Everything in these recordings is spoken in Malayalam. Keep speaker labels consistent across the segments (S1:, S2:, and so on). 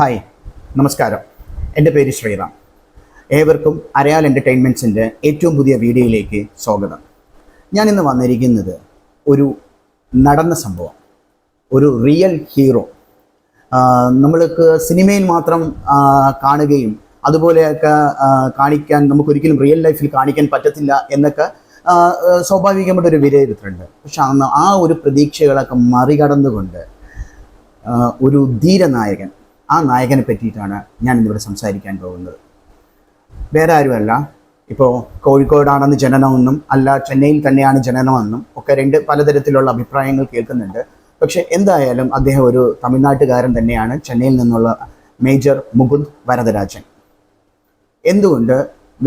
S1: ഹായ്, നമസ്കാരം. എൻ്റെ പേര് ശ്രീറാം. ഏവർക്കും അരയാൽ എൻ്റർടൈൻമെൻറ്റ്സിൻ്റെ ഏറ്റവും പുതിയ വീഡിയോയിലേക്ക് സ്വാഗതം. ഞാനിന്ന് വന്നിരിക്കുന്നത് ഒരു നടന്ന സംഭവം, ഒരു റിയൽ ഹീറോ. നമ്മൾക്ക് സിനിമയിൽ മാത്രം കാണുകയും അതുപോലെയൊക്കെ കാണിക്കാൻ നമുക്കൊരിക്കലും റിയൽ ലൈഫിൽ കാണിക്കാൻ പറ്റത്തില്ല എന്നൊക്കെ സ്വാഭാവികമായിട്ടൊരു വിലയിരുത്തലുണ്ട്. പക്ഷെ അന്ന് ആ ഒരു പ്രതീക്ഷകളൊക്കെ മറികടന്നുകൊണ്ട് ഒരു ധീരനായകൻ, ആ നായകനെ പറ്റിയിട്ടാണ് ഞാൻ ഇന്നിവിടെ സംസാരിക്കാൻ പോകുന്നത്. വേറെ ആരുമല്ല, ഇപ്പോൾ കോഴിക്കോടാണെന്ന് ജനനമെന്നും അല്ല ചെന്നൈയിൽ തന്നെയാണ് ജനനമെന്നും ഒക്കെ പലതരത്തിലുള്ള അഭിപ്രായങ്ങൾ കേൾക്കുന്നുണ്ട്. പക്ഷേ എന്തായാലും അദ്ദേഹം ഒരു തമിഴ്നാട്ടുകാരൻ തന്നെയാണ്, ചെന്നൈയിൽ നിന്നുള്ള മേജർ മുകുന്ദ് വരദരാജൻ. എന്തുകൊണ്ട്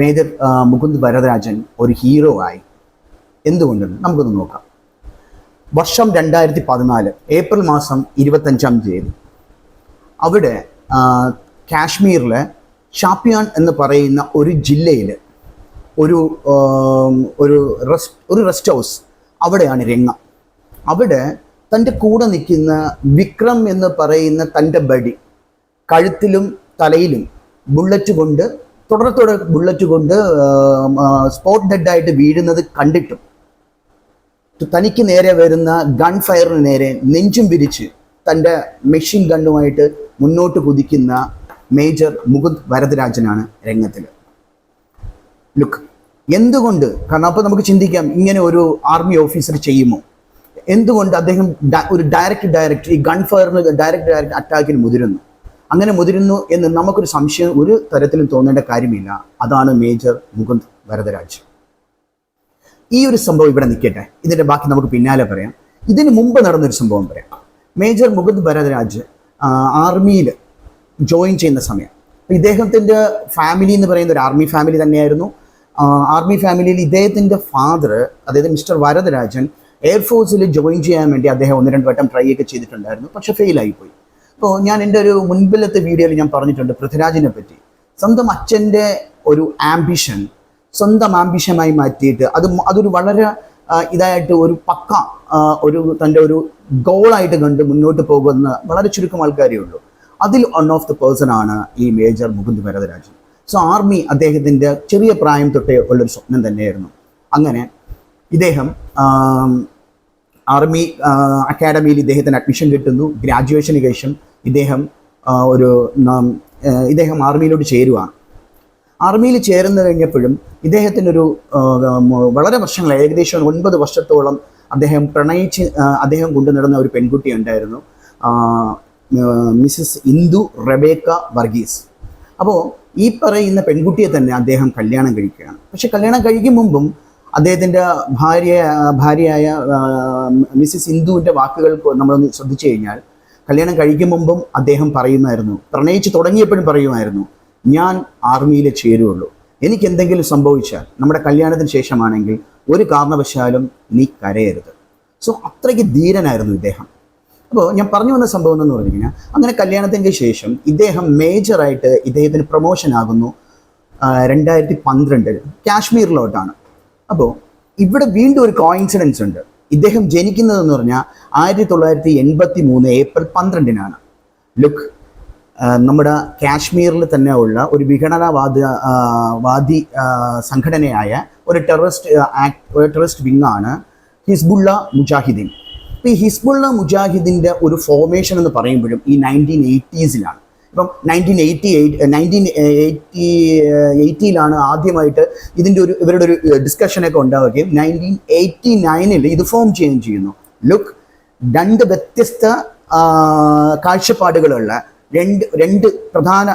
S1: മേജർ മുകുന്ദ് വരദരാജൻ ഒരു ഹീറോ ആയി? എന്തുകൊണ്ടെന്ന് നമുക്കൊന്ന് നോക്കാം. വർഷം 2014 ഏപ്രിൽ മാസം 25-ാം തീയതി അവിടെ കാശ്മീരിലെ ഷാപ്പിയാൻ എന്ന് പറയുന്ന ഒരു ജില്ലയിൽ ഒരു റെസ്റ്റ് ഹൗസ്, അവിടെയാണ് രംഗം. അവിടെ തൻ്റെ കൂടെ നിൽക്കുന്ന വിക്രം എന്ന് പറയുന്ന തൻ്റെ ബഡി കഴുത്തിലും തലയിലും തുടരെ ബുള്ളറ്റ് കൊണ്ട് സ്പോട്ട് ഡെഡായിട്ട് വീഴുന്നത് കണ്ടിട്ടും തനിക്ക് നേരെ വരുന്ന ഗൺ ഫയറിന് നേരെ നെഞ്ചും വിരിച്ച് തൻ്റെ മെഷീൻ ഗണ്ണുമായിട്ട് മുന്നോട്ട് കുതിക്കുന്ന മേജർ മുകുന്ദ് വരദരാജനാണ് രംഗത്തിൽ. ലുക്ക്, എന്തുകൊണ്ട്? കാരണം അപ്പോൾ നമുക്ക് ചിന്തിക്കാം, ഇങ്ങനെ ഒരു ആർമി ഓഫീസർ ചെയ്യുമോ? എന്തുകൊണ്ട് അദ്ദേഹം ഒരു ഡയറക്റ്റ് ഈ ഗൺ ഫയറിന് ഡയറക്റ്റ് അറ്റാക്കിന് അങ്ങനെ മുതിരുന്നു എന്ന് നമുക്കൊരു സംശയം ഒരു തരത്തിലും തോന്നേണ്ട കാര്യമില്ല. അതാണ് മേജർ മുകുന്ദ് വരദരാജ്. ഈ ഒരു സംഭവം ഇവിടെ നിൽക്കട്ടെ, ഇതിൻ്റെ ബാക്കി നമുക്ക് പിന്നാലെ പറയാം. ഇതിന് മുമ്പ് നടന്നൊരു സംഭവം പറയാം. മേജർ മുകുന്ദ് വരദരാജ് ആർമിയിൽ ജോയിൻ ചെയ്യുന്ന സമയം, ഇദ്ദേഹത്തിൻ്റെ ഫാമിലി എന്ന് പറയുന്ന ഒരു ആർമി ഫാമിലി തന്നെയായിരുന്നു. ആർമി ഫാമിലിയിൽ ഇദ്ദേഹത്തിൻ്റെ ഫാദർ, അതായത് മിസ്റ്റർ വരദരാജൻ, എയർഫോഴ്സിൽ ജോയിൻ ചെയ്യാൻ വേണ്ടി അദ്ദേഹം 1-2 വട്ടം ട്രൈ ഒക്കെ ചെയ്തിട്ടുണ്ടായിരുന്നു. പക്ഷെ ഫെയിലായിപ്പോയി. അപ്പോൾ ഞാൻ എൻ്റെ ഒരു മുൻപിലത്തെ വീഡിയോയിൽ ഞാൻ പറഞ്ഞിട്ടുണ്ട് പൃഥ്വിരാജിനെ പറ്റി. സ്വന്തം അച്ഛൻ്റെ ഒരു ആംബിഷൻ സ്വന്തം ആംബിഷനായി മാറ്റിയിട്ട് അതൊരു വളരെ ഇതായിട്ട് ഒരു തൻ്റെ ഒരു ഗോളായിട്ട് കണ്ട് മുന്നോട്ട് പോകുന്ന വളരെ ചുരുക്കം ആൾക്കാരേ ഉള്ളൂ. അതിൽ വൺ ഓഫ് ദ പേഴ്സൺ ആണ് ഈ major Mukund Varadarajan. So army അദ്ദേഹത്തിൻ്റെ ചെറിയ പ്രായം തൊട്ടേ ഉള്ളൊരു സ്വപ്നം തന്നെയായിരുന്നു. അങ്ങനെ ഇദ്ദേഹം ആർമി അക്കാഡമിയിൽ ഇദ്ദേഹത്തിന് അഡ്മിഷൻ കിട്ടുന്നു. ഗ്രാജുവേഷന് ശേഷം ഇദ്ദേഹം ആർമിയിലോട്ട് ചേരുവാണ്. ആർമിയിൽ ചേർന്ന് കഴിഞ്ഞപ്പോഴും ഇദ്ദേഹത്തിനൊരു വളരെ വർഷങ്ങൾ, ഏകദേശം 9 വർഷത്തോളം അദ്ദേഹം കൊണ്ടു നടന്ന ഒരു പെൺകുട്ടി ഉണ്ടായിരുന്നു, മിസ്സസ് ഇന്ദു റെബേക്ക വർഗീസ്. അപ്പോൾ ഈ പറയുന്ന പെൺകുട്ടിയെ തന്നെ അദ്ദേഹം കല്യാണം കഴിക്കുകയാണ്. പക്ഷെ കല്യാണം കഴിക്കും മുമ്പും അദ്ദേഹത്തിൻ്റെ ഭാര്യയായ മിസ്സസ് ഇന്ദുവിൻ്റെ വാക്കുകൾ നമ്മളൊന്ന് ശ്രദ്ധിച്ചു കഴിഞ്ഞാൽ, കല്യാണം കഴിക്കും മുമ്പും അദ്ദേഹം പറയുമായിരുന്നു, പ്രണയിച്ച് തുടങ്ങിയപ്പോഴും പറയുമായിരുന്നു, ഞാൻ ആർമിയിൽ ചേരുള്ളൂ, എനിക്ക് എന്തെങ്കിലും സംഭവിച്ചാൽ നമ്മുടെ കല്യാണത്തിന് ശേഷമാണെങ്കിൽ ഒരു കാരണവശാലും നീ കരയരുത്. സോ അത്രയ്ക്ക് ധീരനായിരുന്നു ഇദ്ദേഹം. അപ്പോൾ ഞാൻ പറഞ്ഞു വന്ന സംഭവം എന്ന് പറഞ്ഞു കഴിഞ്ഞാൽ, അങ്ങനെ കല്യാണത്തിന് ശേഷം ഇദ്ദേഹം മേജറായിട്ട് ഇദ്ദേഹത്തിന് പ്രൊമോഷൻ ആകുന്നു 2012 കാശ്മീരിലോട്ടാണ്. അപ്പോൾ ഇവിടെ വീണ്ടും ഒരു കോയിൻസിഡൻസ് ഉണ്ട്. ഇദ്ദേഹം ജനിക്കുന്നതെന്ന് പറഞ്ഞാൽ 1983 ഏപ്രിൽ 12-നാണ്. ലുക്ക്, നമ്മുടെ കാശ്മീരിൽ തന്നെ ഉള്ള ഒരു വിഘടനവാദി സംഘടനയായ ഒരു ടെററിസ്റ്റ് വിങ്ങാണ് ഹിസ്ബുള്ള മുജാഹിദീൻ. അപ്പോൾ ഈ ഹിസ്ബുള്ള മുജാഹിദിൻ്റെ ഒരു ഫോർമേഷൻ എന്ന് പറയുമ്പോഴും ഈ 1980s-ലാണ്. ഇപ്പം 1980-ലാണ് ആദ്യമായിട്ട് ഇവരുടെ ഒരു ഡിസ്കഷനൊക്കെ ഉണ്ടാവുകയും 1989 ഇത് ഫോം ചെയ്യുകയും ചെയ്യുന്നു. ലുക്ക്, 2 വ്യത്യസ്ത കാഴ്ചപ്പാടുകളുള്ള രണ്ട് പ്രധാന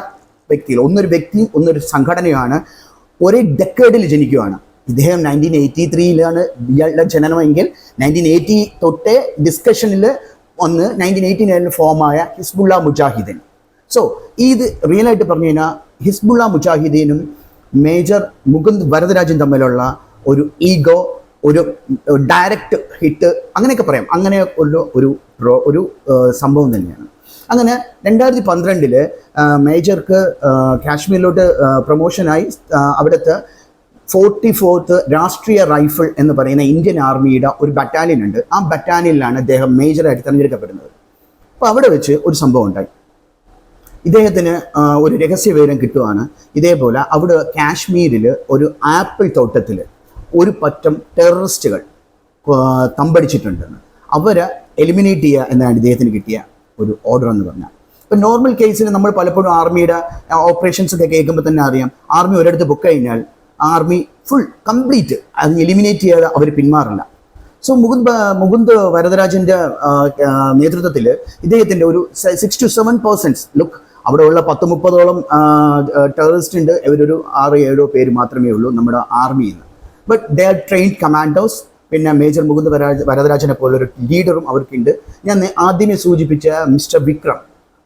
S1: വ്യക്തികൾ, ഒന്നൊരു വ്യക്തിയും ഒന്നൊരു സംഘടനയാണ് ഒരേ ഡെക്കേഡിൽ ജനിക്കുകയാണ്. ഇദ്ദേഹം 1983-ലാണ് ഇയാളുടെ ജനനമെങ്കിൽ 1980 തൊട്ടേ ഡിസ്കഷനിൽ വന്ന് 1989 ഫോമായ ഹിസ്ബുള്ള മുജാഹിദീൻ. സോ ഇത് റിയലായിട്ട് പറഞ്ഞു കഴിഞ്ഞാൽ ഹിസ്ബുള്ള മുജാഹിദീനും മേജർ മുകുന്ദ് വരദരാജൻ തമ്മിലുള്ള ഒരു ഈഗോ, ഒരു ഡയറക്റ്റ് ഹിറ്റ് അങ്ങനെയൊക്കെ പറയാം, അങ്ങനെ ഉള്ള ഒരു സംഭവം തന്നെയാണ്. അങ്ങനെ 2012 മേജർക്ക് കാശ്മീരിലോട്ട് പ്രൊമോഷനായി അവിടുത്തെ 44th രാഷ്ട്രീയ റൈഫിൾ എന്ന് പറയുന്ന ഇന്ത്യൻ ആർമിയുടെ ഒരു ബറ്റാലിയൻ ഉണ്ട്. ആ ബറ്റാലിയനിലാണ് അദ്ദേഹം മേജറായിട്ട് തിരഞ്ഞെടുക്കപ്പെടുന്നത്. അപ്പോൾ അവിടെ വെച്ച് ഒരു സംഭവം ഉണ്ടായി. ഇദ്ദേഹത്തിന് ഒരു രഹസ്യ വിവരം കിട്ടുവാണ്, ഇതേപോലെ അവിടെ കാശ്മീരിൽ ഒരു ആപ്പിൾ തോട്ടത്തിൽ ഒരു പറ്റം ടെററിസ്റ്റുകൾ തമ്പടിച്ചിട്ടുണ്ടെന്ന്. അവരെ എലിമിനേറ്റ് ചെയ്യുക എന്നാണ് ഇദ്ദേഹത്തിന് കിട്ടിയ ഒരു ഓർഡർ എന്ന് പറഞ്ഞാൽ. ഇപ്പം നോർമൽ കേസിൽ നമ്മൾ പലപ്പോഴും ആർമിയുടെ ഓപ്പറേഷൻസ് ഒക്കെ കേൾക്കുമ്പോൾ തന്നെ അറിയാം, ആർമി ഒരിടത്ത് ബുക്ക് കഴിഞ്ഞാൽ ആർമി ഫുൾ കംപ്ലീറ്റ് അത് എലിമിനേറ്റ് ചെയ്യാതെ അവർ പിന്മാറില്ല. സോ മുകുന്ദ് വരദരാജൻ്റെ നേതൃത്വത്തിൽ ഇദ്ദേഹത്തിൻ്റെ ഒരു 6 to 7% ലുക്ക് അവിടെ ഉള്ള 10-30ഓളം ടെററിസ്റ്റ് ഉണ്ട്. ഇവരൊരു 6-7 പേര് മാത്രമേ ഉള്ളൂ നമ്മുടെ ആർമിയിൽ നിന്ന്. But they are trained commandos. പിന്നെ മേജർ മുകുന്ദ് വരദരാജനെ പോലൊരു ലീഡറും അവർക്കുണ്ട്. ഞാൻ ആദ്യമേ സൂചിപ്പിച്ച മിസ്റ്റർ വിക്രം,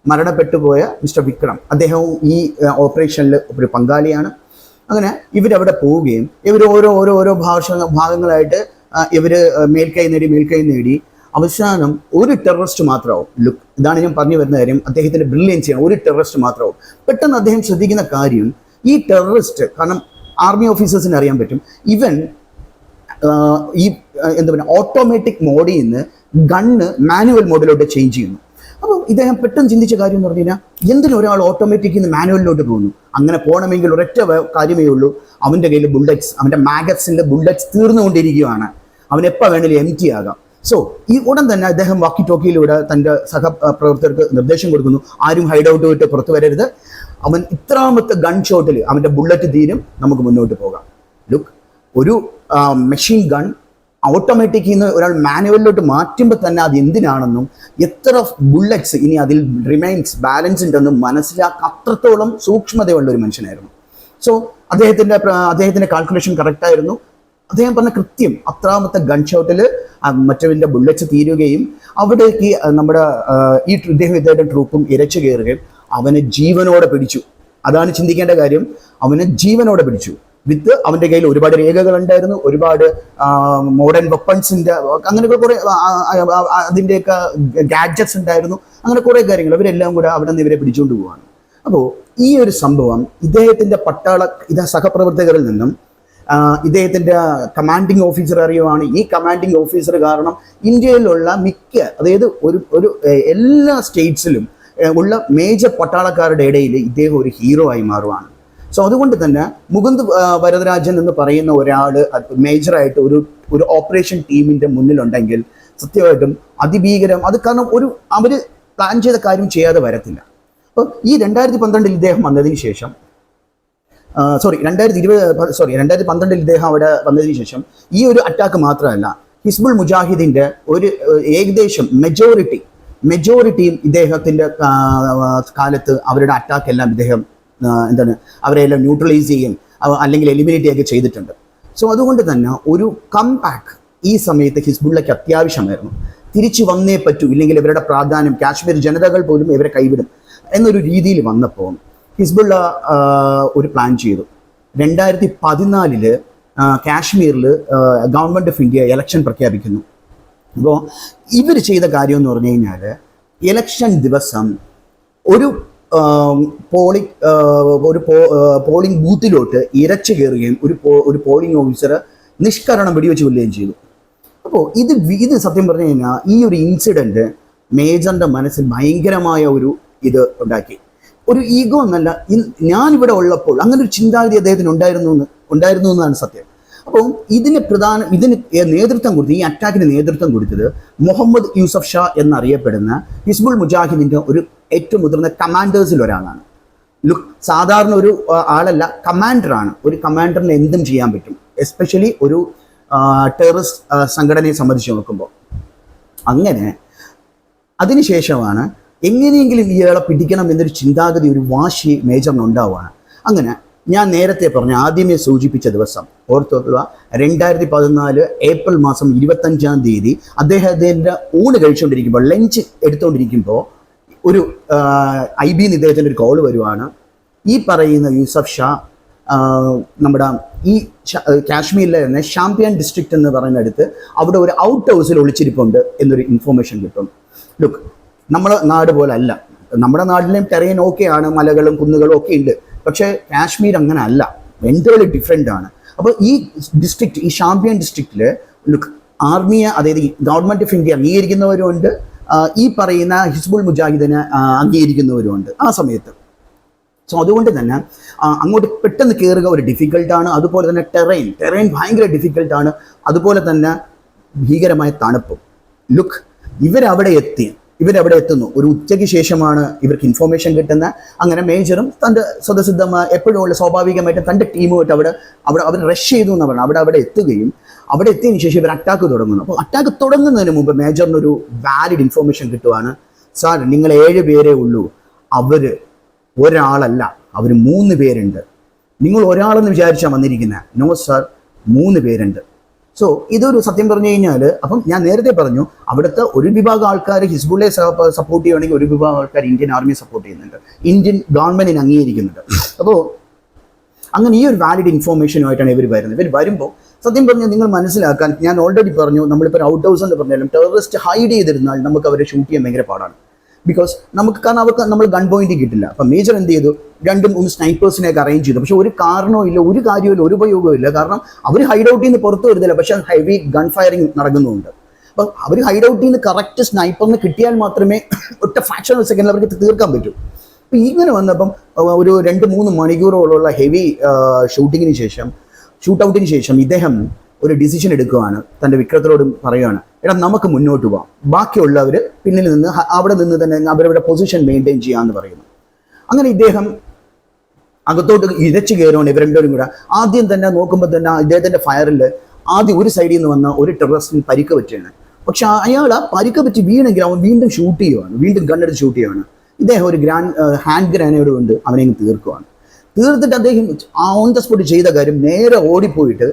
S1: മരണപ്പെട്ടുപോയ മിസ്റ്റർ വിക്രം, അദ്ദേഹവും ഈ ഓപ്പറേഷനിൽ ഒരു പങ്കാളിയാണ്. അങ്ങനെ ഇവരവിടെ പോവുകയും ഇവർ ഓരോ ഭാഗങ്ങളായിട്ട് ഇവർ മേൽക്കൈ നേടി അവസാനം ഒരു ടെററിസ്റ്റ് മാത്രമാവും. ലുക്ക്, ഇതാണ് ഞാൻ പറഞ്ഞു വരുന്ന കാര്യം, അദ്ദേഹത്തിൻ്റെ ബ്രില്യൻസിയാണ്. ഒരു ടെററിസ്റ്റ് മാത്രമാവും. പെട്ടെന്ന് അദ്ദേഹം ശ്രദ്ധിക്കുന്ന കാര്യം, ഈ ടെററിസ്റ്റ്, കാരണം ആർമി ഓഫീസേഴ്സിന് അറിയാൻ പറ്റും, ഇവൻ ഈ എന്താ പറയുക ഓട്ടോമാറ്റിക് മോഡിൽ നിന്ന് ഗണ്ണ് മാനുവൽ മോഡിലോട്ട് ചേഞ്ച് ചെയ്യുന്നു. അപ്പോൾ ഇദ്ദേഹം പെട്ടെന്ന് ചിന്തിച്ച കാര്യം എന്ന് പറഞ്ഞു കഴിഞ്ഞാൽ, എന്തിനും ഒരാൾ ഓട്ടോമാറ്റിക്കിൽ നിന്ന് മാനുവലിലോട്ട് പോകുന്നു? അങ്ങനെ പോകണമെങ്കിൽ ഒരൊറ്റ കാര്യമേ ഉള്ളൂ, അവൻ്റെ കയ്യിൽ ബുള്ളറ്റ്സ്, അവൻ്റെ മാഗസിൻ്റെ ബുള്ളറ്റ്സ് തീർന്നുകൊണ്ടിരിക്കുകയാണ്, അവൻ എപ്പോൾ വേണമെങ്കിലും എംറ്റി ആകാം. സോ ഈ ഉടൻ തന്നെ അദ്ദേഹം വാക്കി ടോക്കിയിലൂടെ തൻ്റെ സഹപ്രവർത്തകർക്ക് നിർദ്ദേശം കൊടുക്കുന്നു, ആരും ഹൈഡ് ഔട്ട് വിട്ട് പുറത്തു വരരുത്, അവൻ ഇത്രാമത്തെ ഗൺ ഷോട്ടിൽ അവൻ്റെ ബുള്ളറ്റ് തീരും, നമുക്ക് മുന്നോട്ട് പോകാം. ലുക്ക്, ഒരു മെഷീൻ ഗൺ ഓട്ടോമാറ്റിക്കിൽ നിന്ന് ഒരാൾ മാനുവലിലോട്ട് മാറ്റുമ്പോൾ തന്നെ അത് എന്തിനാണെന്നും എത്ര ബുള്ളറ്റ്സ് ഇനി അതിൽ റിമൈൻസ് ബാലൻസ് ഉണ്ടെന്നും അത്രത്തോളം സൂക്ഷ്മതയുള്ള ഒരു മനുഷ്യനായിരുന്നു. സോ അദ്ദേഹത്തിൻ്റെ കാൽക്കുലേഷൻ കറക്റ്റായിരുന്നു. അദ്ദേഹം പറഞ്ഞ കൃത്യം അത്രാമത്തെ ഗൺ ഷോട്ടിൽ മറ്റവൻ്റെ ബുള്ളറ്റ്സ് തീരുകയും അവിടേക്ക് നമ്മുടെ ഇദ്ദേഹത്തിൻ്റെ ട്രൂപ്പും ഇരച്ചു കയറുകയും അവനെ ജീവനോടെ പിടിച്ചു. അതാണ് ചിന്തിക്കേണ്ട കാര്യം, അവനെ ജീവനോടെ പിടിച്ചു. വിത്ത് അവൻ്റെ കയ്യിൽ ഒരുപാട് രേഖകളുണ്ടായിരുന്നു, ഒരുപാട് മോഡേൺ വെപ്പൺസിൻ്റെ അങ്ങനെയൊക്കെ കുറേ അതിൻ്റെയൊക്കെ ഗാഡ്ജറ്റ്സ് ഉണ്ടായിരുന്നു, അങ്ങനെ കുറേ കാര്യങ്ങൾ. ഇവരെല്ലാം കൂടെ അവിടെ നിന്ന് ഇവരെ പിടിച്ചുകൊണ്ട് പോവുകയാണ്. അപ്പോൾ ഈ ഒരു സംഭവം ഇദ്ദേഹത്തിൻ്റെ സഹപ്രവർത്തകരിൽ നിന്നും ഇദ്ദേഹത്തിൻ്റെ കമാൻഡിങ് ഓഫീസർ അറിയുവാണ്. ഈ കമാൻഡിങ് ഓഫീസർ കാരണം ഇന്ത്യയിലുള്ള അതായത് ഒരു എല്ലാ സ്റ്റേറ്റ്സിലും ഉള്ള മേജർ പട്ടാളക്കാരുടെ ഇടയിൽ ഇദ്ദേഹം ഒരു ഹീറോ ആയി മാറുവാണ്. സോ അതുകൊണ്ട് തന്നെ മുകുന്ദ് വരദരാജൻ എന്ന് പറയുന്ന ഒരാൾ മേജറായിട്ട് ഒരു ഓപ്പറേഷൻ ടീമിൻ്റെ മുന്നിലുണ്ടെങ്കിൽ സത്യമായിട്ടും അതിഭീകരം. അത് കാരണം അവർ പ്ലാൻ ചെയ്ത കാര്യം ചെയ്യാതെ വരത്തില്ല. അപ്പോൾ ഈ 2012 ഇദ്ദേഹം വന്നതിന് ശേഷം 2012 ഇദ്ദേഹം അവിടെ വന്നതിന് ശേഷം ഈ ഒരു അറ്റാക്ക് മാത്രമല്ല, ഹിസ്ബുൾ മുജാഹിദിൻ്റെ ഒരു ഏകദേശം മെജോറിറ്റിയും ഇദ്ദേഹത്തിൻ്റെ കാലത്ത് അവരുടെ അറ്റാക്കെല്ലാം ഇദ്ദേഹം അവരെല്ലാം ന്യൂട്രലൈസ് ചെയ്യും അല്ലെങ്കിൽ എലിമിനേറ്റ് ചെയ്യുകയൊക്കെ ചെയ്തിട്ടുണ്ട്. സോ അതുകൊണ്ട് തന്നെ ഒരു കംബാക്ക് ഈ സമയത്ത് ഹിസ്ബുള്ളയ്ക്ക് അത്യാവശ്യമായിരുന്നു. തിരിച്ചു വന്നേ പറ്റൂ, ഇല്ലെങ്കിൽ ഇവരുടെ പ്രാധാന്യം കാശ്മീർ ജനതകൾ പോലും ഇവരെ കൈവിടും എന്നൊരു രീതിയിൽ വന്നപ്പോൾ ഹിസ്ബുള്ള ഒരു പ്ലാൻ ചെയ്തു. 2014 കാശ്മീരിൽ ഗവൺമെൻറ് ഓഫ് ഇന്ത്യ ഇലക്ഷൻ പ്രഖ്യാപിക്കുന്നു. അപ്പോൾ ഇവർ ചെയ്ത കാര്യം എന്ന് പറഞ്ഞു കഴിഞ്ഞാൽ, ഇലക്ഷൻ ദിവസം ഒരു പോളിംഗ് ബൂത്തിലോട്ട് ഇരച്ചു കയറുകയും ഒരു പോളിംഗ് ഓഫീസറെ നിഷ്കരണം വെടിവെച്ച് കൊല്ലുകയും ചെയ്തു. അപ്പോൾ ഇത് സത്യം പറഞ്ഞു കഴിഞ്ഞാൽ ഈ ഒരു ഇൻസിഡൻറ്റ് മേജറിൻ്റെ മനസ്സിൽ ഭയങ്കരമായ ഒരു ഇത് ഉണ്ടാക്കി. ഒരു ഈഗോ എന്നല്ല, ഞാനിവിടെ ഉള്ളപ്പോൾ അങ്ങനെ ഒരു ചിന്താഗതി അദ്ദേഹത്തിന് ഉണ്ടായിരുന്നു എന്നാണ് സത്യം. അപ്പം ഇതിന് നേതൃത്വം കൊടുത്തത്, ഈ അറ്റാക്കിന് നേതൃത്വം കൊടുത്തത് മുഹമ്മദ് യൂസഫ് ഷാ എന്നറിയപ്പെടുന്ന ഹിസ്ബുൾ മുജാഹിദിൻ്റെ ഒരു ഏറ്റവും മുതിർന്ന കമാൻഡേഴ്സിൽ ഒരാളാണ്. സാധാരണ ഒരു ആളല്ല, കമാൻഡറാണ്. ഒരു കമാൻഡറിന് എന്തും ചെയ്യാൻ പറ്റും, എസ്പെഷ്യലി ഒരു ടെററിസ്റ്റ് സംഘടനയെ സംബന്ധിച്ച് നോക്കുമ്പോൾ. അങ്ങനെ അതിനുശേഷമാണ് എങ്ങനെയെങ്കിലും ഇയാളെ പിടിക്കണം എന്നൊരു ചിന്താഗതി, ഒരു വാശി മേജറിന് ഉണ്ടാവുകയാണ്. അങ്ങനെ ഞാൻ നേരത്തെ പറഞ്ഞ ആദ്യമേ സൂചിപ്പിച്ച ദിവസം ഓർത്തോട്ടുള്ള 2014 ഏപ്രിൽ മാസം 25-ാം തീയതി അദ്ദേഹത്തിൻ്റെ ഊണ് കഴിച്ചുകൊണ്ടിരിക്കുമ്പോൾ, ലഞ്ച് എടുത്തുകൊണ്ടിരിക്കുമ്പോൾ ഒരു IB-ന്ന് ഇദ്ദേഹത്തിൻ്റെ ഒരു കോൾ വരുവാണ്. ഈ പറയുന്ന യൂസഫ് ഷാ നമ്മുടെ ഈ കാശ്മീരിലെ തന്നെ ഷാംപിയൻ ഡിസ്ട്രിക്റ്റ് എന്ന് പറയുന്നിടത്ത് അവിടെ ഒരു ഔട്ട് ഹൗസിൽ ഒളിച്ചിരിപ്പുണ്ട് എന്നൊരു ഇൻഫോർമേഷൻ കിട്ടും. ലുക്ക്, നമ്മുടെ നാട് പോലെ അല്ല, നമ്മുടെ നാട്ടിലെയും ടെറൈൻ ഓക്കെയാണ്, മലകളും കുന്നുകളും ഒക്കെ ഉണ്ട്. പക്ഷേ കാശ്മീർ അങ്ങനെ അല്ല, എൻറ്റയർലി ഡിഫറെൻ്റ് ആണ്. അപ്പോൾ ഈ ഡിസ്ട്രിക്റ്റ്, ഈ ഷാംപിയൻ ഡിസ്ട്രിക്റ്റിൽ ആർമിയെ, അതായത് ഗവൺമെൻറ് ഓഫ് ഇന്ത്യ അംഗീകരിക്കുന്നവരുമുണ്ട്, ഈ പറയുന്ന ഹിസ്ബുൾ മുജാഹിദിനെ അംഗീകരിക്കുന്നവരുമുണ്ട് ആ സമയത്ത്. സോ അതുകൊണ്ട് തന്നെ അങ്ങോട്ട് പെട്ടെന്ന് കയറുക ഒരു ഡിഫിക്കൽട്ടാണ്. അതുപോലെ തന്നെ ടെറൈൻ ഭയങ്കര ഡിഫിക്കൽട്ടാണ്. അതുപോലെ തന്നെ ഭീകരമായ തണുപ്പും. ലുക്ക്, ഇവരവിടെ എത്തുന്നു. ഒരു ഉച്ചയ്ക്ക് ശേഷമാണ് ഇവർക്ക് ഇൻഫോർമേഷൻ കിട്ടുന്നത്. അങ്ങനെ മേജറും തൻ്റെ സ്വതസിദ്ധമായ എപ്പോഴും ഉള്ള സ്വാഭാവികമായിട്ടും തൻ്റെ ടീമുമായിട്ട് അവിടെ അവർ റഷ് ചെയ്തു എന്ന് പറഞ്ഞാൽ അവിടെ എത്തുകയും അവിടെ എത്തിയതിനു ശേഷം ഇവർ അറ്റാക്ക് തുടങ്ങുന്നു. അപ്പോൾ അറ്റാക്ക് തുടങ്ങുന്നതിന് മുമ്പ് മേജറിനൊരു വാലിഡ് ഇൻഫോർമേഷൻ കിട്ടുവാണ്. സാർ, നിങ്ങൾ 7 പേരേ ഉള്ളൂ, അവർ ഒരാളല്ല, അവർ 3 പേരുണ്ട്. നിങ്ങൾ ഒരാളെന്ന് വിചാരിച്ചാൽ വന്നിരിക്കുന്നത്. നോ സാർ, 3 പേരുണ്ട്. സോ ഇതൊരു സത്യം പറഞ്ഞു കഴിഞ്ഞാൽ, അപ്പം ഞാൻ നേരത്തെ പറഞ്ഞു, അവിടുത്തെ ഒരു വിഭാഗം ആൾക്കാർ ഹിസ്ബുള്ളയെ സപ്പോർട്ട് ചെയ്യുകയാണെങ്കിൽ ഒരു വിഭാഗം ആൾക്കാർ ഇന്ത്യൻ ആർമിയെ സപ്പോർട്ട് ചെയ്യുന്നുണ്ട്, ഇന്ത്യൻ ഗവൺമെന്റിനെ അംഗീകരിക്കുന്നുണ്ട്. അപ്പോൾ അങ്ങനെ ഈ ഒരു വാലിഡ് ഇൻഫോർമേഷനുമായിട്ടാണ് ഇവർ വരുന്നത്. ഇവർ വരുമ്പോൾ സത്യം പറഞ്ഞാൽ നിങ്ങൾ മനസ്സിലാക്കാൻ, ഞാൻ ഓൾറെഡി പറഞ്ഞു, നമ്മളിപ്പോൾ ഔട്ട് ഹൗസ് എന്ന് പറഞ്ഞാലും ടെററിസ്റ്റ് ഹൈഡ് ചെയ്തിരുന്നാൽ നമുക്ക് അവരെ ഷൂട്ട് ചെയ്യാൻ ഭയങ്കര പാടാണ്. ബിക്കോസ് കാരണം അവർക്ക് നമ്മൾ ഗൺ പോയിന്റ് കിട്ടില്ല. അപ്പം മേജർ എന്ത് ചെയ്തു, 2-3 സ്നൈപ്പേഴ്സിനെയൊക്കെ അറേഞ്ച് ചെയ്തു. പക്ഷെ ഒരു കാരണവും ഇല്ല, ഒരു കാര്യമില്ല, ഒരു ഉപയോഗവും ഇല്ല. കാരണം അവർ ഹൈഡ് ഔട്ടിൽ നിന്ന് പുറത്തു വരുന്നില്ല, പക്ഷെ ഹെവി ഗൺ ഫയറിങ് നടക്കുന്നുണ്ട്. അപ്പം അവർ ഹൈഡ് ഔട്ടിൽ നിന്ന് കറക്റ്റ് സ്നൈപ്പറിന് കിട്ടിയാൽ മാത്രമേ ഒറ്റ ഫ്രാക്ഷണൽ സെക്കൻഡിൽ അവർക്ക് തീർക്കാൻ പറ്റൂ. അപ്പം ഇങ്ങനെ വന്നപ്പം ഒരു 2-3 മണിക്കൂറോളമുള്ള ഹെവി ഷൂട്ട് ഔട്ടിന് ശേഷം ഇദ്ദേഹം ഒരു ഡിസിഷൻ എടുക്കുകയാണ്. തൻ്റെ വിക്രത്തിനോടും പറയുകയാണ്, എടാ നമുക്ക് മുന്നോട്ട് പോവാം, ബാക്കിയുള്ളവർ പിന്നിൽ നിന്ന് അവിടെ നിന്ന് തന്നെ അവരവരുടെ പൊസിഷൻ മെയിൻറ്റെയിൻ ചെയ്യാമെന്ന് പറയുന്നു. അങ്ങനെ ഇദ്ദേഹം അകത്തോട്ട് ഇരച്ചു കയറുകയാണ്. ഇവർ രണ്ടുപേരും കൂടെ ആദ്യം തന്നെ നോക്കുമ്പോൾ തന്നെ ഇദ്ദേഹത്തിൻ്റെ ഫയറിൽ ആദ്യം ഒരു സൈഡിൽ നിന്ന് വന്ന ഒരു ടെററിസ്റ്റിന് പരിക്ക് പറ്റുകയാണ്. പക്ഷെ അയാൾ ആ പരിക്ക് പറ്റി വീണെങ്കിൽ അവൻ വീണ്ടും ഷൂട്ട് ചെയ്യുകയാണ്, വീണ്ടും ഗണ്ണെടുത്ത് ഷൂട്ട് ചെയ്യുകയാണ്. ഇദ്ദേഹം ഒരു ഹാൻഡ് ഗ്രനേഡ് കൊണ്ട് അവനെ തീർക്കുകയാണ്. തീർത്തിട്ട് അദ്ദേഹം ഓൺ ദ സ്പോട്ട് ചെയ്ത കാര്യം, നേരെ ഓടിപ്പോയിട്ട്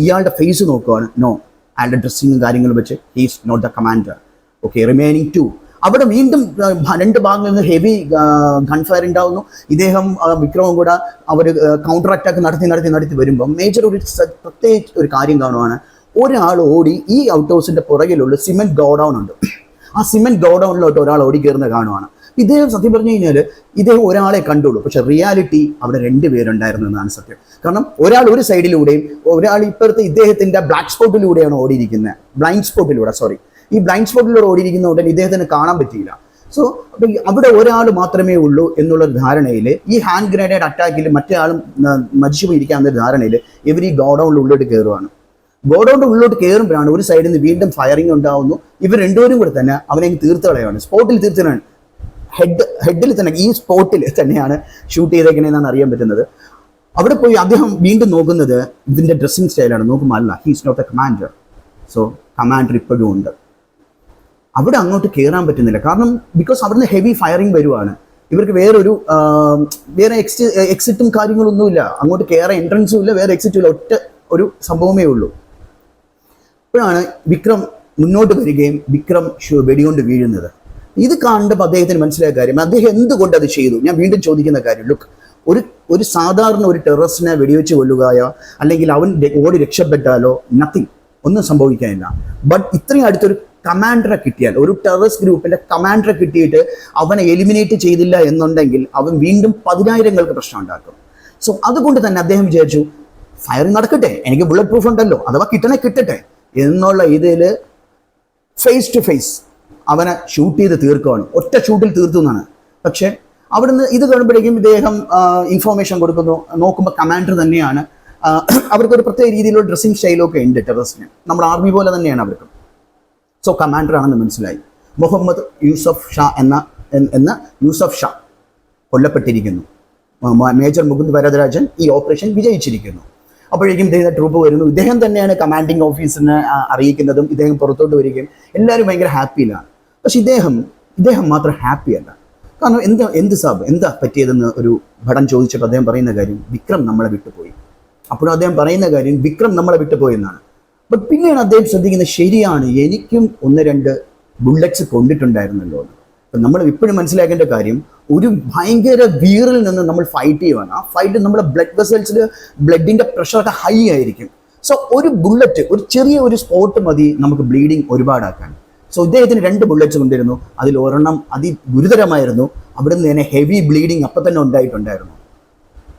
S1: ഇയാളുടെ ഫേസ് നോക്കുകയാണ്. നോ, അയാളുടെ ഡ്രസ്സിങ്ങും കാര്യങ്ങളും വെച്ച് he's not the commander. Okay, remaining 2. അവിടെ വീണ്ടും 2 ഭാഗങ്ങളിൽ നിന്ന് ഹെവി ഗൺ ഫയർ ഉണ്ടാവുന്നു. ഇദ്ദേഹം വിക്രമും കൂടെ അവർ കൗണ്ടർ അറ്റാക്ക് നടത്തി വരുമ്പോൾ മേജർ പ്രത്യേകിച്ച് ഒരു കാര്യം കാണുവാണ്. ഒരാൾ ഓടി ഈ ഔട്ട് ഹൗസിന്റെ പുറകിലുള്ള സിമെന്റ് ഗോഡൗൺ ഉണ്ട്, ആ സിമെന്റ് ഗോഡൗണിലോട്ട് ഒരാൾ ഓടി കയറുന്നത് കാണുവാണ്. ഇദ്ദേഹം സത്യം പറഞ്ഞു കഴിഞ്ഞാൽ ഇദ്ദേഹം ഒരാളെ കണ്ടുള്ളൂ, പക്ഷെ റിയാലിറ്റി അവിടെ 2 പേരുണ്ടായിരുന്നു എന്നാണ് സത്യം. കാരണം ഒരാൾ ഒരു സൈഡിലൂടെയും ഒരാൾ ഇപ്പോഴത്തെ ഇദ്ദേഹത്തിന്റെ ബ്ലാക്ക് സ്പോട്ടിലൂടെയാണ് ഓടിയിരിക്കുന്നത്, ബ്ലൈൻഡ് സ്പോട്ടിലൂടെ ഓടിയിരിക്കുന്നതുകൊണ്ട് ഇദ്ദേഹത്തിന് കാണാൻ പറ്റിയില്ല. സോ അപ്പം അവിടെ ഒരാൾ മാത്രമേ ഉള്ളൂ എന്നുള്ളൊരു ധാരണയിൽ, ഈ ഹാൻഡ് ഗ്രനേഡ് അറ്റാക്കിൽ മറ്റേ ആളും മരിച്ചു പോയിരിക്കാവുന്ന ധാരണയിൽ ഇവർ ഈ ഗോഡൗണിൻ്റെ ഉള്ളിലോട്ട് കയറുവാണ്. ഗോഡൗണിൻ്റെ ഉള്ളിലോട്ട് കയറുമ്പോഴാണ് ഒരു സൈഡിൽ നിന്ന് വീണ്ടും ഫയറിംഗ് ഉണ്ടാവുന്നു. ഇവർ രണ്ടുപേരും കൂടെ തന്നെ അവനെ തീർത്ത് കളയാണ്, സ്പോട്ടിൽ തീർത്തതാണ്. ഹെഡിൽ തന്നെ, ഈ സ്പോട്ടിൽ തന്നെയാണ് ഷൂട്ട് ചെയ്തേക്കണേന്നാണ് അറിയാൻ പറ്റുന്നത്. അവിടെ പോയി അദ്ദേഹം വീണ്ടും നോക്കുന്നത് ഇതിൻ്റെ ഡ്രസ്സിങ് സ്റ്റൈലാണ്. നോക്കുമ്പോൾ അല്ല, he's not a commander. So commander ഇപ്പോഴും ഉണ്ട്. അവിടെ അങ്ങോട്ട് കയറാൻ പറ്റുന്നില്ല, കാരണം ബിക്കോസ് അവിടുന്ന് ഹെവി ഫയറിംഗ് വരുവാണ്. ഇവർക്ക് വേറെ എക്സിറ്റും കാര്യങ്ങളൊന്നുമില്ല, അങ്ങോട്ട് കയറാൻ എൻട്രൻസും ഇല്ല, വേറെ എക്സിറ്റും ഇല്ല, ഒറ്റ ഒരു സംഭവമേ ഉള്ളൂ. അപ്പോഴാണ് വിക്രം മുന്നോട്ട് വരികയും വിക്രം വെടികൊണ്ട് വീഴുന്നത്. ഇത് കണ്ടപ്പോൾ അദ്ദേഹത്തിന് മനസ്സിലായ കാര്യം, അദ്ദേഹം എന്തുകൊണ്ട് അത് ചെയ്തു. ഞാൻ വീണ്ടും ചോദിക്കുന്ന കാര്യം, ലുക്ക്, ഒരു സാധാരണ ഒരു ടെററിസ്റ്റിനെ വെടിവെച്ച് കൊല്ലുകയോ അല്ലെങ്കിൽ അവൻ ഓടി രക്ഷപ്പെട്ടാലോ നത്തിങ്, ഒന്നും സംഭവിക്കാനില്ല. ബട്ട് ഇത്രയും അടുത്തൊരു കമാൻഡറെ കിട്ടിയാൽ, ഒരു ടെററിസ്റ്റ് ഗ്രൂപ്പിന്റെ കമാൻഡറെ കിട്ടിയിട്ട് അവനെ എലിമിനേറ്റ് ചെയ്തില്ല എന്നുണ്ടെങ്കിൽ അവൻ വീണ്ടും 10,000-ങ്ങൾക്ക് പ്രശ്നം ഉണ്ടാക്കും. സോ അതുകൊണ്ട് തന്നെ അദ്ദേഹം വിചാരിച്ചു, ഫയറിംഗ് നടക്കട്ടെ, എനിക്ക് ബുള്ളറ്റ് പ്രൂഫ് ഉണ്ടല്ലോ, അഥവാ കിട്ടട്ടെ എന്നുള്ള ഇതിൽ ഫേസ് ടു ഫേസ് അവനെ ഷൂട്ട് ചെയ്ത് തീർക്കുകയാണ്. ഒറ്റ ഷൂട്ടിൽ തീർത്തു എന്നാണ്. പക്ഷെ അവിടുന്ന് ഇത് കാണുമ്പോഴേക്കും ഇദ്ദേഹം ഇൻഫോർമേഷൻ കൊടുക്കുന്നു. നോക്കുമ്പോൾ കമാൻഡർ തന്നെയാണ്. അവർക്കൊരു പ്രത്യേക രീതിയിലുള്ള ഡ്രസ്സിങ് സ്റ്റൈലൊക്കെ ഉണ്ട് ടെററിസ്റ്റിന്, നമ്മുടെ ആർമി പോലെ തന്നെയാണ് അവർക്ക്. സോ കമാൻഡർ ആണെന്ന് മനസ്സിലായി. മുഹമ്മദ് യൂസഫ് ഷാ എന്ന യൂസഫ് ഷാ കൊല്ലപ്പെട്ടിരിക്കുന്നു. മേജർ മുകുന്ദ് വരദരാജൻ ഈ ഓപ്പറേഷൻ വിജയിച്ചിരിക്കുന്നു. അപ്പോഴേക്കും ഇദ്ദേഹം ട്രൂപ്പ് വരുന്നു. ഇദ്ദേഹം തന്നെയാണ് കമാൻഡിങ് ഓഫീസറിനെ അറിയിക്കുന്നതും. ഇദ്ദേഹം പുറത്തോട്ട് വരികയും എല്ലാവരും ഭയങ്കര ഹാപ്പിയിലാണ്. പക്ഷെ ഇദ്ദേഹം മാത്രം ഹാപ്പി അല്ല. കാരണം എന്താ പറ്റിയതെന്ന് ഒരു ഭടൻ ചോദിച്ചപ്പോൾ അദ്ദേഹം പറയുന്ന കാര്യം, വിക്രം നമ്മളെ വിട്ടുപോയി. അപ്പോഴും അദ്ദേഹം പറയുന്ന കാര്യം വിക്രം നമ്മളെ വിട്ടുപോയി എന്നാണ്. ബട്ട് പിന്നെയാണ് അദ്ദേഹം ശ്രദ്ധിക്കുന്നത്, ശരിയാണ്, എനിക്കും 1-2 ബുള്ളറ്റ്സ് കൊണ്ടിട്ടുണ്ടായിരുന്നല്ലോ എന്ന്. അപ്പം നമ്മൾ ഇപ്പോഴും മനസ്സിലാക്കേണ്ട കാര്യം, ഒരു ഭയങ്കര വീറിൽ നിന്ന് നമ്മൾ ഫൈറ്റ് ചെയ്യുവാണ്. ആ ഫൈറ്റ് നമ്മുടെ ബ്ലഡ് വെസൽസിൽ ബ്ലഡിൻ്റെ പ്രഷറൊക്കെ ഹൈ ആയിരിക്കും. സോ ഒരു ബുള്ളറ്റ്, ഒരു ചെറിയ ഒരു സ്പോട്ട് മതി നമുക്ക് ബ്ലീഡിങ് ഒരുപാടാക്കാൻ. സോ ഇദ്ദേഹത്തിന് 2 ബുള്ളറ്റ്സ് കൊണ്ടിരുന്നു. അതിൽ ഒരെണ്ണം അതിഗുരുതരമായിരുന്നു. അവിടെ നിന്ന് തന്നെ ഹെവി ബ്ലീഡിങ് അപ്പം തന്നെ ഉണ്ടായിട്ടുണ്ടായിരുന്നു.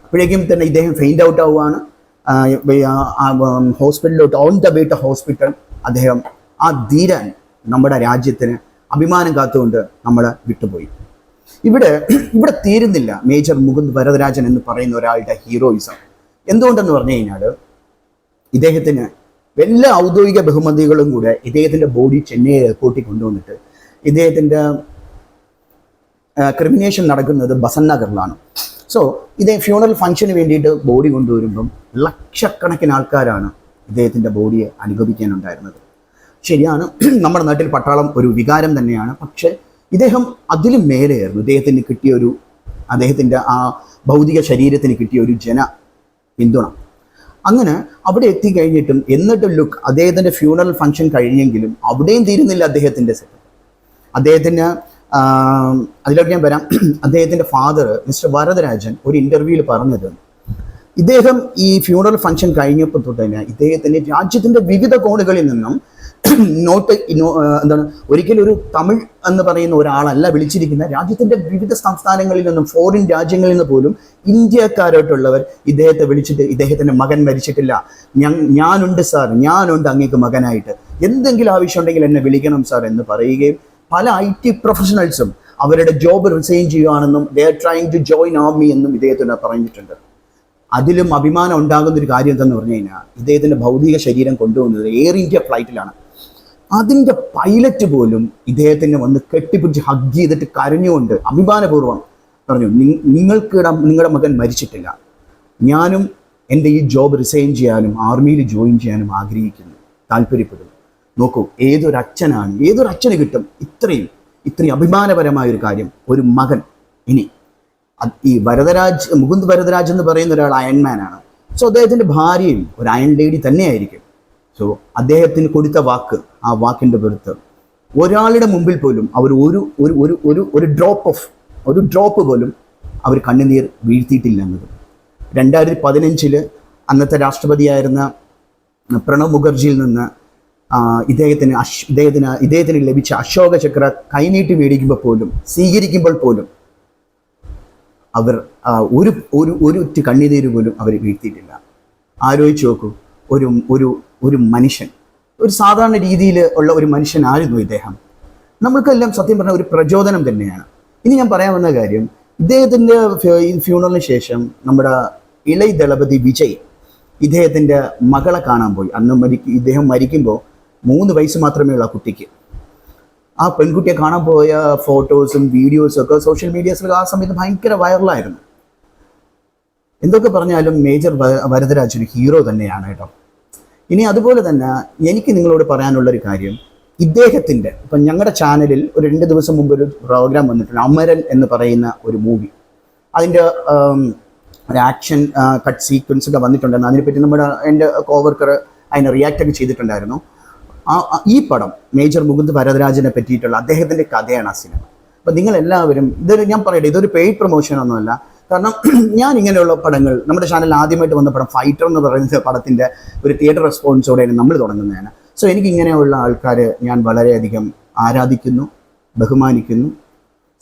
S1: അപ്പോഴേക്കും തന്നെ ഇദ്ദേഹം ഫെയിൻറ്റ് ഔട്ട് ആവുകയാണ്. ഹോസ്പിറ്റലിലോട്ട്, on the way to hospital അദ്ദേഹം ആ ധീരൻ നമ്മുടെ രാജ്യത്തിന് അഭിമാനം കാത്തുകൊണ്ട് നമ്മളെ വിട്ടുപോയി. ഇവിടെ ഇവിടെ തീരുന്നില്ല മേജർ മുകുന്ദ് വരദരാജൻ എന്ന് പറയുന്ന ഒരാളുടെ ഹീറോയിസം. എന്തുകൊണ്ടെന്ന് പറഞ്ഞു കഴിഞ്ഞാൽ ഇദ്ദേഹത്തിന് എല്ലാ ഔദ്യോഗിക ബഹുമതികളും കൂടെ ഇദ്ദേഹത്തിൻ്റെ ബോഡി ചെന്നൈ എയർപോർട്ടിൽ കൊണ്ടുവന്നിട്ട് ഇദ്ദേഹത്തിൻ്റെ ക്രിമിനേഷൻ നടക്കുന്നത് ബസന്റ് നഗറിലാണ്. സോ ഇതേ ഫ്യൂണറൽ ഫംഗ്ഷന് വേണ്ടിയിട്ട് ബോഡി കൊണ്ടുവരുമ്പം ലക്ഷക്കണക്കിന് ആൾക്കാരാണ് ഇദ്ദേഹത്തിൻ്റെ ബോഡിയെ അനുഗമിക്കാനുണ്ടായിരുന്നത്. ശരിയാണ്, നമ്മുടെ നാട്ടിൽ പട്ടാളം ഒരു വികാരം തന്നെയാണ്. പക്ഷേ ഇദ്ദേഹം അതിലും മേലെയായിരുന്നു. ഇദ്ദേഹത്തിന് കിട്ടിയ അദ്ദേഹത്തിൻ്റെ ആ ഭൗതിക ശരീരത്തിന് കിട്ടിയ ഒരു പിന്തുണ. അങ്ങനെ അവിടെ എത്തിക്കഴിഞ്ഞിട്ടും എന്നിട്ടും അദ്ദേഹത്തിൻ്റെ ഫ്യൂണറൽ ഫംഗ്ഷൻ കഴിഞ്ഞെങ്കിലും അവിടെയും തീരുന്നില്ല അദ്ദേഹത്തിൻ്റെ സെറ്റ്. അദ്ദേഹത്തിന് അതിലൊക്കെ ഞാൻ വരാം. അദ്ദേഹത്തിൻ്റെ ഫാദർ മിസ്റ്റർ വരദരാജൻ ഒരു ഇൻ്റർവ്യൂവിൽ പറഞ്ഞത്, ഇദ്ദേഹം ഈ ഫ്യൂണറൽ ഫംഗ്ഷൻ കഴിഞ്ഞപ്പോൾ തൊട്ട് തന്നെ ഇദ്ദേഹത്തിന് രാജ്യത്തിൻ്റെ വിവിധ കോണുകളിൽ നിന്നും ഒരിക്കലും ഒരു തമിഴ് എന്ന് പറയുന്ന ഒരാളല്ല വിളിച്ചിരിക്കുന്ന, രാജ്യത്തിൻ്റെ വിവിധ സംസ്ഥാനങ്ങളിൽ നിന്നും ഫോറിൻ രാജ്യങ്ങളിൽ നിന്ന് പോലും ഇന്ത്യക്കാരായിട്ടുള്ളവർ ഇദ്ദേഹത്തെ വിളിച്ചിട്ട് ഇദ്ദേഹത്തിൻ്റെ മകൻ മരിച്ചിട്ടില്ല, ഞാനുണ്ട് സാർ, ഞാനുണ്ട് അങ്ങേക്ക് മകനായിട്ട്, എന്തെങ്കിലും ആവശ്യമുണ്ടെങ്കിൽ എന്നെ വിളിക്കണം സാർ എന്ന് പറയുകയും പല IT പ്രൊഫഷണൽസും അവരുടെ ജോബ് റിസൈൻ ചെയ്യുകയാണെന്നും they are trying to join army എന്നും ഇദ്ദേഹത്തിന് പറഞ്ഞിട്ടുണ്ട്. അതിലും അഭിമാനം ഉണ്ടാകുന്ന ഒരു കാര്യം എന്തെന്ന് പറഞ്ഞു കഴിഞ്ഞാൽ ഇദ്ദേഹത്തിൻ്റെ ഭൗതിക ശരീരം കൊണ്ടുവന്നത് എയർ ഇന്ത്യ ഫ്ലൈറ്റിലാണ്. അതിൻ്റെ പൈലറ്റ് പോലും ഇദ്ദേഹത്തിനെ വന്ന് കെട്ടിപ്പിടിച്ച് ഹഗ് ചെയ്തിട്ട് കരഞ്ഞുകൊണ്ട് അഭിമാനപൂർവ്വം പറഞ്ഞു, നിങ്ങളുടെ മകൻ മരിച്ചിട്ടില്ല, ഞാനും എൻ്റെ ഈ ജോബ് റിസൈൻ ചെയ്യാനും ആർമിയിൽ ജോയിൻ ചെയ്യാനും ആഗ്രഹിക്കുന്നു, താല്പര്യപ്പെടുന്നു. നോക്കൂ, ഏതൊരു അച്ഛന് കിട്ടും ഇത്രയും അഭിമാനപരമായൊരു കാര്യം, ഒരു മകൻ. ഇനി ഈ മുകുന്ദ് വരദരാജ് എന്ന് പറയുന്ന ഒരാൾ അയൺമാനാണ്. സോ അദ്ദേഹത്തിൻ്റെ ഭാര്യയും ഒരു അയൺ ലേഡി തന്നെയായിരിക്കും. സോ അദ്ദേഹത്തിന് കൊടുത്ത വാക്ക്, ആ വാക്കിൻ്റെ പുറത്ത് ഒരാളുടെ മുമ്പിൽ പോലും അവർ ഒരു ഡ്രോപ്പ് പോലും അവർ കണ്ണുനീർ വീഴ്ത്തിയിട്ടില്ല എന്നത്. 2015 അന്നത്തെ രാഷ്ട്രപതിയായിരുന്ന പ്രണബ് മുഖർജിയിൽ നിന്ന് ഇദ്ദേഹത്തിന് ലഭിച്ച അശോക ചക്ര കൈനീട്ടി മേടിക്കുമ്പോൾ പോലും, സ്വീകരിക്കുമ്പോൾ പോലും അവർ ഒരു കണ്ണുനീര് പോലും അവർ വീഴ്ത്തിയിട്ടില്ല. ആലോചിച്ച് നോക്കൂ, ഒരു മനുഷ്യൻ, ഒരു സാധാരണ രീതിയിൽ ഉള്ള ഒരു മനുഷ്യനായിരുന്നു ഇദ്ദേഹം. നമ്മൾക്കെല്ലാം സത്യം പറഞ്ഞാൽ ഒരു പ്രചോദനം തന്നെയാണ്. ഇനി ഞാൻ പറയാൻ വന്ന കാര്യം, ഇദ്ദേഹത്തിൻ്റെ ഫ്യൂണറലിന് ശേഷം നമ്മുടെ ഇളയ ദളപതി വിജയ് ഇദ്ദേഹത്തിൻ്റെ മകളെ കാണാൻ പോയി. അന്ന് ഇദ്ദേഹം മരിക്കുമ്പോൾ 3 വയസ്സ് മാത്രമേ ഉള്ളൂ ആ കുട്ടിക്ക്. ആ പെൺകുട്ടിയെ കാണാൻ പോയ ഫോട്ടോസും വീഡിയോസും ഒക്കെ സോഷ്യൽ മീഡിയസിൽ ആ സമയത്ത് ഭയങ്കര വൈറലായിരുന്നു. എന്തൊക്കെ പറഞ്ഞാലും മേജർ വരദരാജ് ഒരു ഹീറോ തന്നെയാണ് കേട്ടോ. ഇനി അതുപോലെ തന്നെ എനിക്ക് നിങ്ങളോട് പറയാനുള്ളൊരു കാര്യം, ഇദ്ദേഹത്തിൻ്റെ ഇപ്പം ഞങ്ങളുടെ ചാനലിൽ ഒരു 2 ദിവസം മുമ്പ് ഒരു പ്രോഗ്രാം വന്നിട്ടുണ്ട്, അമരൻ എന്ന് പറയുന്ന ഒരു മൂവി. അതിൻ്റെ ഒരു ആക്ഷൻ കട്ട് സീക്വൻസ് ഒക്കെ വന്നിട്ടുണ്ടെന്ന് അതിനെപ്പറ്റി എൻ്റെ കോവർക്കർ അതിനെ റിയാക്റ്റ് ഒക്കെ ചെയ്തിട്ടുണ്ടായിരുന്നു. ഈ പടം മേജർ മുകുന്ദ് വരദരാജനെ പറ്റിയിട്ടുള്ള അദ്ദേഹത്തിൻ്റെ കഥയാണ് ആ സിനിമ. അപ്പം നിങ്ങളെല്ലാവരും ഞാൻ പറയട്ടെ, ഇതൊരു പെയ്ഡ് പ്രൊമോഷനൊന്നുമല്ല. കാരണം ഞാൻ ഇങ്ങനെയുള്ള പടങ്ങൾ, നമ്മുടെ ചാനലിൽ ആദ്യമായിട്ട് വന്ന പടം ഫൈറ്റർ എന്ന് പറയുന്ന പടത്തിൻ്റെ ഒരു തിയേറ്റർ റെസ്പോൺസോടെയാണ് നമ്മൾ തുടങ്ങുന്നതാണ്. സോ എനിക്കിങ്ങനെയുള്ള ആൾക്കാർ ഞാൻ വളരെയധികം ആരാധിക്കുന്നു, ബഹുമാനിക്കുന്നു.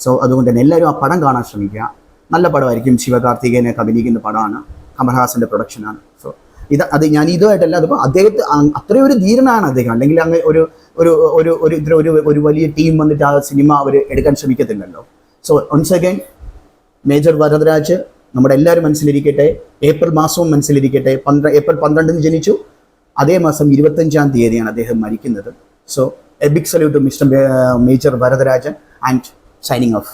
S1: സോ അതുകൊണ്ട് തന്നെ എല്ലാവരും ആ പടം കാണാൻ ശ്രമിക്കുക. നല്ല പടമായിരിക്കും. ശിവകാർത്തികേയനൊക്കെ അഭിനയിക്കുന്ന പടമാണ്, കമൽഹാസൻ്റെ പ്രൊഡക്ഷനാണ്. സോ ഞാൻ ഇതുമായിട്ടല്ല, അതിപ്പോൾ അദ്ദേഹത്തെ അത്രയും ഒരു ധീരനാണ് അദ്ദേഹം. അല്ലെങ്കിൽ അങ്ങ് ഒരു വലിയ ടീം വന്നിട്ട് ആ സിനിമ അവർ എടുക്കാൻ ശ്രമിക്കത്തില്ലല്ലോ. So once again major Varadaraj നമ്മുടെ എല്ലാവരും മനസ്സിലിരിക്കട്ടെ. ഏപ്രിൽ മാസവും മനസ്സിലിരിക്കട്ടെ. ഏപ്രിൽ 12 ജനിച്ചു, അതേ മാസം 25-ാം തീയതിയാണ് അദ്ദേഹം മരിക്കുന്നത്. So a big salute to mister major Varadarajan and signing of.